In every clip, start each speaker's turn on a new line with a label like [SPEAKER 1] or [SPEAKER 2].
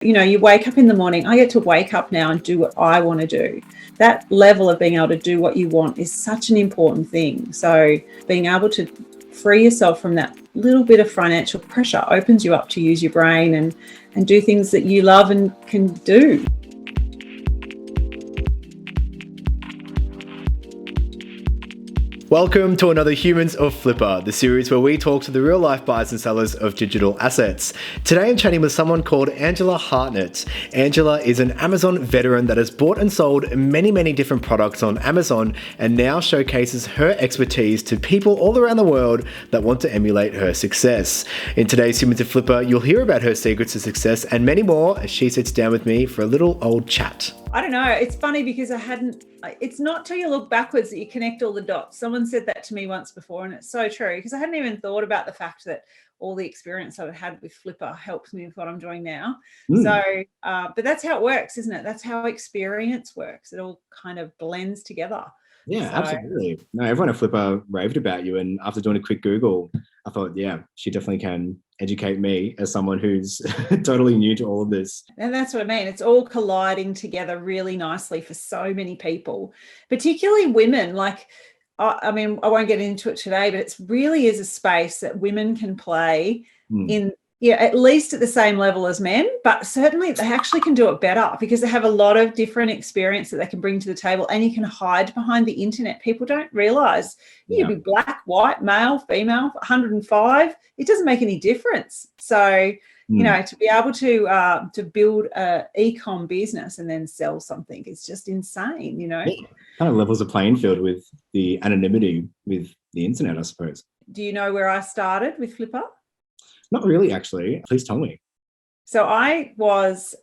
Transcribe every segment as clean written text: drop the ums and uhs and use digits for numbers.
[SPEAKER 1] You know, you wake up in the morning, I get to wake up now and do what I want to do. That level of being able to do what you want is such an important thing. So being able to free yourself from that little bit of financial pressure opens you up to use your brain and do things that you love and can do.
[SPEAKER 2] Welcome to another Humans of Flippa, the series where we talk to the real-life buyers and sellers of digital assets. Today I'm chatting with someone called Angela Hartnett. Angela is an Amazon veteran that has bought and sold many different products on Amazon and now showcases her expertise to people all around the world that want to emulate her success. In today's Humans of Flippa, you'll hear about her secrets to success and many more as she sits down with me for a little old chat.
[SPEAKER 1] I don't know. It's funny because it's not till you look backwards that you connect all the dots. Someone said that to me once before, and it's so true because I hadn't even thought about the fact that all the experience I've had with Flippa helps me with what I'm doing now. So, but that's how it works, isn't it? That's how experience works. It all kind of blends together.
[SPEAKER 3] Yeah, absolutely. No, everyone at Flippa raved about you, and after doing a quick Google, I thought, yeah, she definitely can educate me as someone who's totally new to all of this.
[SPEAKER 1] And that's what I mean. It's all colliding together really nicely for so many people, particularly women. Like, I mean, I won't get into it today, but it really is a space that women can play in, at least at the same level as men, but certainly they actually can do it better because they have a lot of different experience that they can bring to the table, and you can hide behind the internet. People don't realize you can be black, white, male, female, 105. It doesn't make any difference. So, you know, to be able to build a e-com business and then sell something is just insane, you know.
[SPEAKER 3] Yeah. Kind of levels the playing field with the anonymity with the internet, I suppose.
[SPEAKER 1] Do you know where I started with Flippa?
[SPEAKER 3] Not really, actually. Please tell me.
[SPEAKER 1] So I was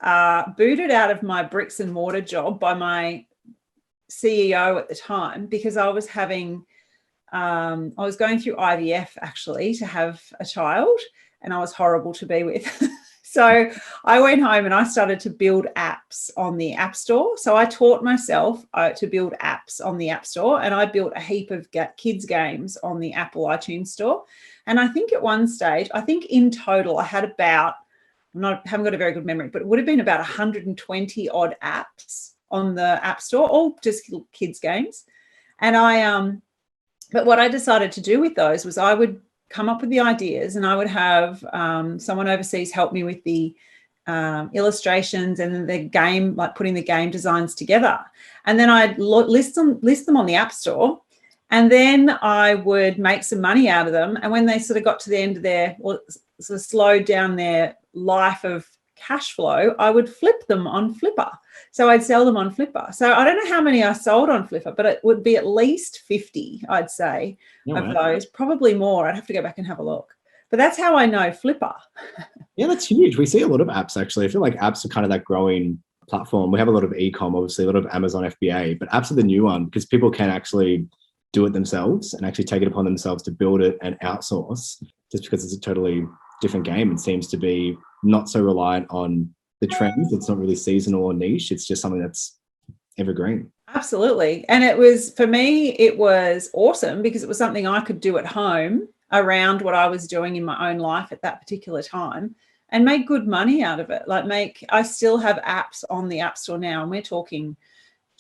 [SPEAKER 1] booted out of my bricks and mortar job by my CEO at the time because I was having, I was going through IVF actually to have a child, and I was horrible to be with. So I went home and I started to build apps on the App Store. So I taught myself to build apps on the App Store, and I built a heap of kids games on the Apple iTunes Store. And I think at one stage, I think in total I had about, haven't got a very good memory, but it would have been about 120 odd apps on the App Store, all just kids games. And but what I decided to do with those was I would come up with the ideas, and I would have someone overseas help me with the illustrations and the game, like putting the game designs together. And then I'd list them on the App Store, and then I would make some money out of them. And when they sort of got to the end of sort of slowed down their life of cash flow, I would flip them on Flippa. So I'd sell them on Flippa. So I don't know how many I sold on Flippa, but it would be at least 50, I'd say, of those, probably more. I'd have to go back and have a look. But that's how I know Flippa.
[SPEAKER 3] Yeah, that's huge. We see a lot of apps, actually. I feel like apps are kind of that growing platform. We have a lot of e-com, obviously, a lot of Amazon FBA, but apps are the new one because people can actually do it themselves and actually take it upon themselves to build it and outsource, just because it's a totally different game. It seems to be not so reliant on the trends. It's not really seasonal or niche. It's just something that's evergreen.
[SPEAKER 1] Absolutely. And it was, for me, it was awesome because it was something I could do at home around what I was doing in my own life at that particular time and make good money out of it. I still have apps on the App Store now, and we're talking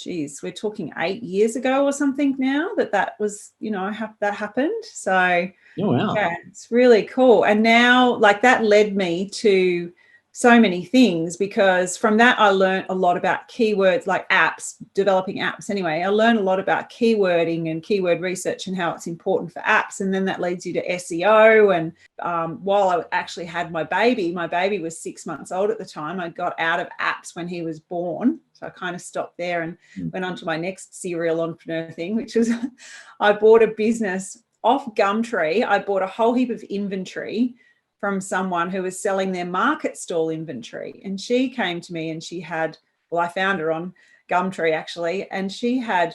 [SPEAKER 1] 8 years ago or something now that was, you know, that happened. So yeah, it's really cool. And now, like, that led me to so many things because from that I learned a lot about keywords, like apps, developing apps anyway. I learned a lot about keywording and keyword research and how it's important for apps. And then that leads you to SEO. And while I actually had my baby was 6 months old at the time. I got out of apps when he was born. So I kind of stopped there and went on to my next serial entrepreneur thing, which was I bought a business off Gumtree. I bought a whole heap of inventory from someone who was selling their market stall inventory. And she came to me and I found her on Gumtree actually, and she had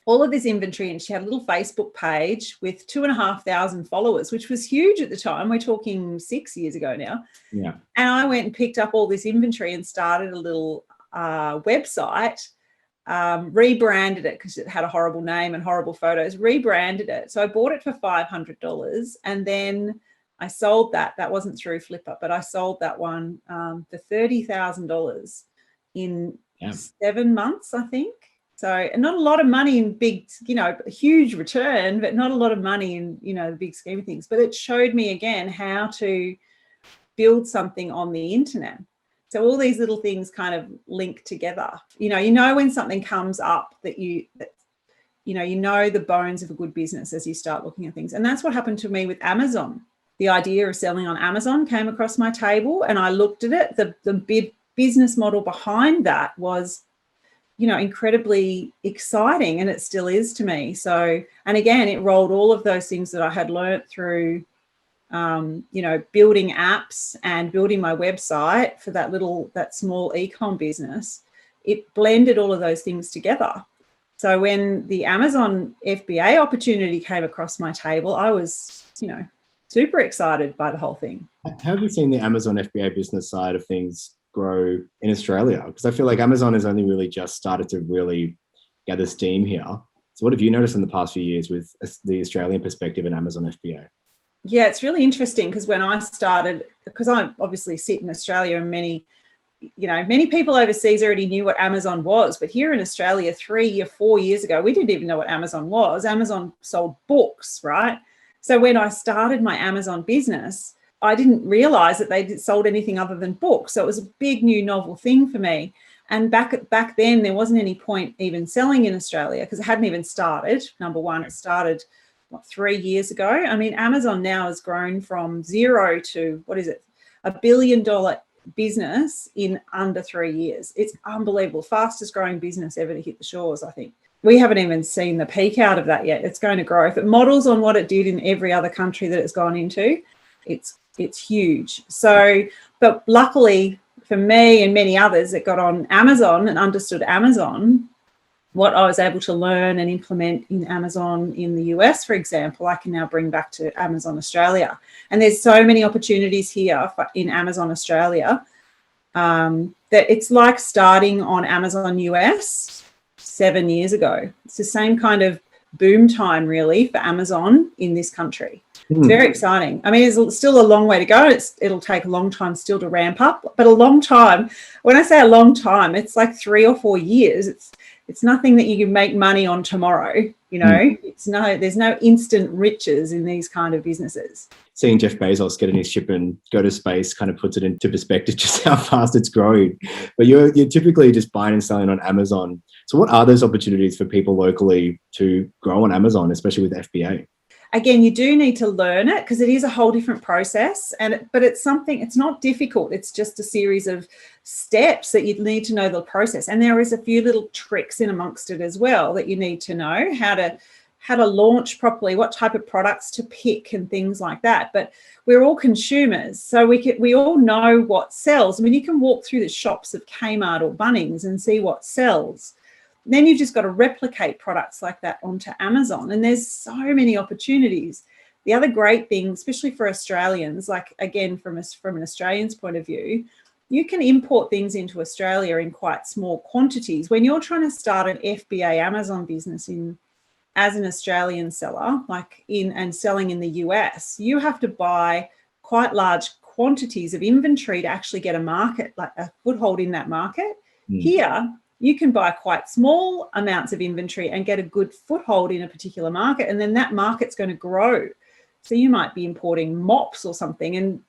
[SPEAKER 1] all of this inventory, and she had a little Facebook page with 2,500 followers, which was huge at the time. We're talking 6 years ago now.
[SPEAKER 3] Yeah.
[SPEAKER 1] And I went and picked up all this inventory and started a little website, rebranded it because it had a horrible name and horrible photos, rebranded it. So I bought it for $500, and then I sold that. That wasn't through Flippa, but I sold that one for $30,000 in 7 months, I think. So, and not a lot of money in big, a huge return, but not a lot of money in, the big scheme of things. But it showed me again how to build something on the internet. So all these little things kind of link together. When something comes up that you know the bones of a good business as you start looking at things. And that's what happened to me with Amazon. The idea of selling on Amazon came across my table and I looked at it. The big business model behind that was, incredibly exciting, and it still is to me. So, and again, it rolled all of those things that I had learnt through, building apps and building my website for that small e-com business. It blended all of those things together. So when the Amazon FBA opportunity came across my table, I was, super excited by the whole thing.
[SPEAKER 3] How have you seen the Amazon FBA business side of things grow in Australia? Because I feel like Amazon has only really just started to really gather steam here. So what have you noticed in the past few years with the Australian perspective in Amazon FBA?
[SPEAKER 1] Yeah, it's really interesting because when I started, because I obviously sit in Australia and many people overseas already knew what Amazon was, but here in Australia 3 or 4 years ago, we didn't even know what Amazon was. Amazon sold books, right? So when I started my Amazon business, I didn't realize that they sold anything other than books. So it was a big new novel thing for me. And back then, there wasn't any point even selling in Australia because it hadn't even started. Number one, it started 3 years ago. I mean, Amazon now has grown from zero to, $1 billion business in under 3 years. It's unbelievable. Fastest growing business ever to hit the shores, I think. We haven't even seen the peak out of that yet. It's going to grow. If it models on what it did in every other country that it's gone into, it's huge. So, but luckily for me and many others that got on Amazon and understood Amazon, what I was able to learn and implement in Amazon in the US, for example, I can now bring back to Amazon Australia. And there's so many opportunities here in Amazon Australia that it's like starting on Amazon US 7 years ago. It's the same kind of boom time really for Amazon in this country. It's very exciting. I mean, it's still a long way to go. It'll take a long time still to ramp up, but a long time. When I say a long time, it's like 3 or 4 years. It's nothing that you can make money on tomorrow. There's no instant riches in these kind of businesses.
[SPEAKER 3] Seeing Jeff Bezos get in his ship and go to space kind of puts it into perspective just how fast it's growing. But you're typically just buying and selling on Amazon. So what are those opportunities for people locally to grow on Amazon, especially with FBA?
[SPEAKER 1] Again, you do need to learn it because it is a whole different process, but it's not difficult. It's just a series of steps that you need to know the process. And there is a few little tricks in amongst it as well that you need to know how to launch properly, what type of products to pick and things like that. But we're all consumers, so we all know what sells. I mean, you can walk through the shops of Kmart or Bunnings and see what sells. Then you've just got to replicate products like that onto Amazon. And there's so many opportunities. The other great thing, especially for Australians, like again, from an Australian's point of view, you can import things into Australia in quite small quantities. When you're trying to start an FBA Amazon business as an Australian seller, and selling in the US, you have to buy quite large quantities of inventory to actually get a market, like a foothold in that market. Here, you can buy quite small amounts of inventory and get a good foothold in a particular market, and then that market's going to grow. So you might be importing mops or something, and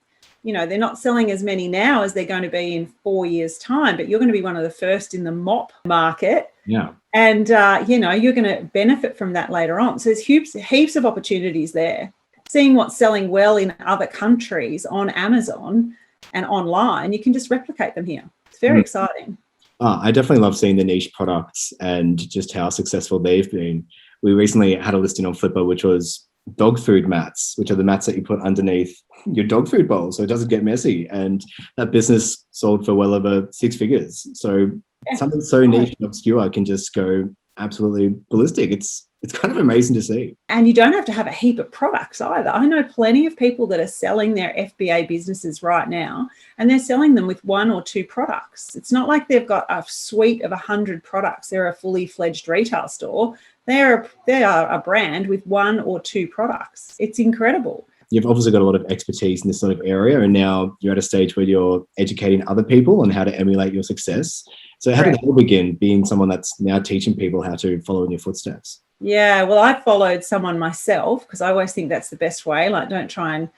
[SPEAKER 1] they're not selling as many now as they're going to be in 4 years' time, but you're going to be one of the first in the mop market.
[SPEAKER 3] Yeah.
[SPEAKER 1] And, you're going to benefit from that later on. So there's heaps of opportunities there. Seeing what's selling well in other countries on Amazon and online, you can just replicate them here. It's very exciting.
[SPEAKER 3] I definitely love seeing the niche products and just how successful they've been. We recently had a listing on Flippa, which was dog food mats, which are the mats that you put underneath your dog food bowl so it doesn't get messy. And that business sold for well over 6 figures. So something so niche and obscure can just go absolutely ballistic. It's kind of amazing to see.
[SPEAKER 1] And you don't have to have a heap of products either. I know plenty of people that are selling their FBA businesses right now, and they're selling them with 1 or 2 products. It's not like they've got a suite of 100 products. They're a fully fledged retail store. They are a brand with 1 or 2 products. It's incredible.
[SPEAKER 3] you've obviously got a lot of expertise in this sort of area, and now you're at a stage where you're educating other people on how to emulate your success. So how did that begin, being someone that's now teaching people how to follow in your footsteps?
[SPEAKER 1] Yeah, well, I followed someone myself because I always think that's the best way. Like, don't try and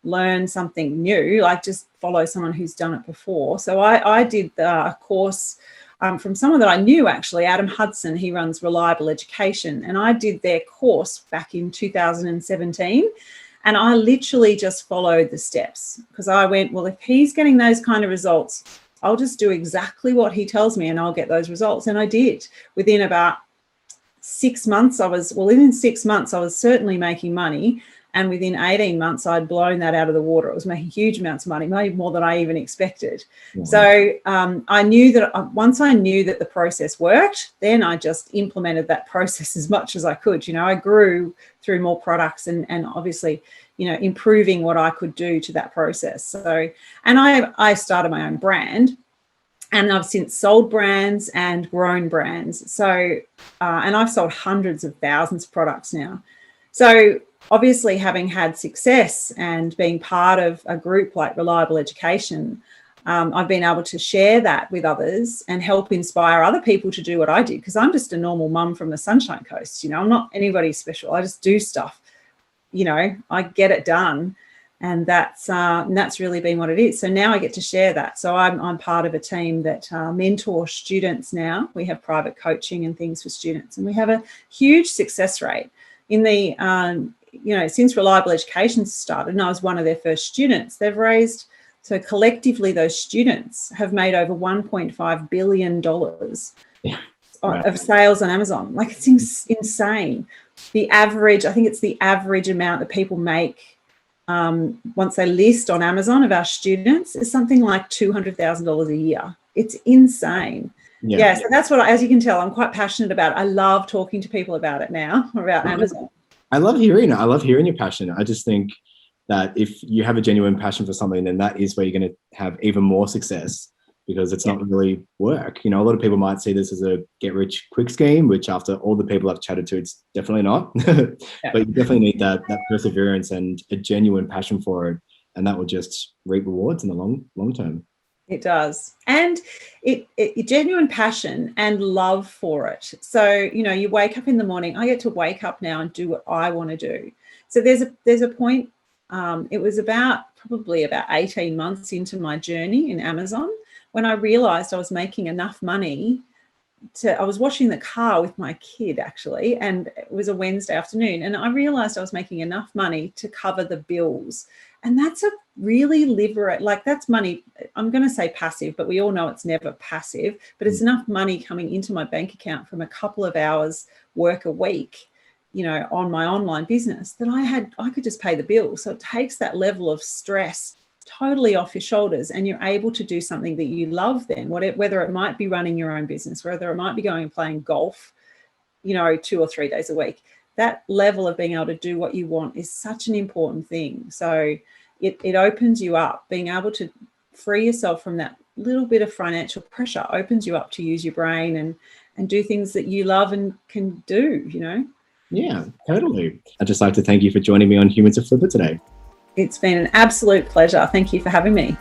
[SPEAKER 1] learn something new, like just follow someone who's done it before. So I did a course from someone that I knew, actually, Adam Hudson. He runs Reliable Education, and I did their course back in 2017. And I literally just followed the steps because I went, well, if he's getting those kind of results, I'll just do exactly what he tells me and I'll get those results. And I did. Within about 6 months, I was certainly making money. And within 18 months, I'd blown that out of the water. I was making huge amounts of money, maybe more than I even expected. Mm-hmm. So I knew that once I knew that the process worked, then I just implemented that process as much as I could. You know, I grew through more products and obviously, you know, improving what I could do to that process. So, and I started my own brand. And I've since sold brands and grown brands. So, and I've sold hundreds of thousands of products now. So obviously, having had success and being part of a group like Reliable Education, I've been able to share that with others and help inspire other people to do what I did, because I'm just a normal mum from the Sunshine Coast. You know, I'm not anybody special. I just do stuff. You know, I get it done. And that's really been what it is. So now I get to share that. So I'm part of a team that mentor students now. We have private coaching and things for students, and we have a huge success rate. In the, you know, since Reliable Education started, and I was one of their first students, they've raised, so collectively those students have made over $1.5 billion of sales on Amazon. Like, it's insane. The average, I think it's the average amount that people make once they list on Amazon of our students is something like $200,000 a year. It's insane. Yeah, so that's what, as you can tell, I'm quite passionate about it. I love talking to people about it now, about Amazon.
[SPEAKER 3] I love hearing it. I love hearing your passion. I just think that if you have a genuine passion for something, then that is where you're going to have even more success, because it's not really work. You know, a lot of people might see this as a get-rich-quick scheme, which after all the people I've chatted to, it's definitely not. But you definitely need that perseverance and a genuine passion for it, and that will just reap rewards in the long term.
[SPEAKER 1] It does. And it genuine passion and love for it. So, you know, you wake up in the morning. I get to wake up now and do what I want to do. So there's a point, it was probably about 18 months into my journey in Amazon when I realized I was making enough money I was washing the car with my kid, actually, and it was a Wednesday afternoon, and I realized I was making enough money to cover the bills. And that's a really like, that's money, I'm going to say passive, but we all know it's never passive, but it's enough money coming into my bank account from a couple of hours work a week, you know, on my online business, that I could just pay the bill. So it takes that level of stress totally off your shoulders, and you're able to do something that you love then, whether it might be running your own business, whether it might be going and playing golf, you know, 2 or 3 days a week. That level of being able to do what you want is such an important thing. So it opens you up. Being able to free yourself from that little bit of financial pressure opens you up to use your brain and do things that you love and can do, you know.
[SPEAKER 3] Yeah, totally. I'd just like to thank you for joining me on Humans of Flippa today.
[SPEAKER 1] It's been an absolute pleasure. Thank you for having me.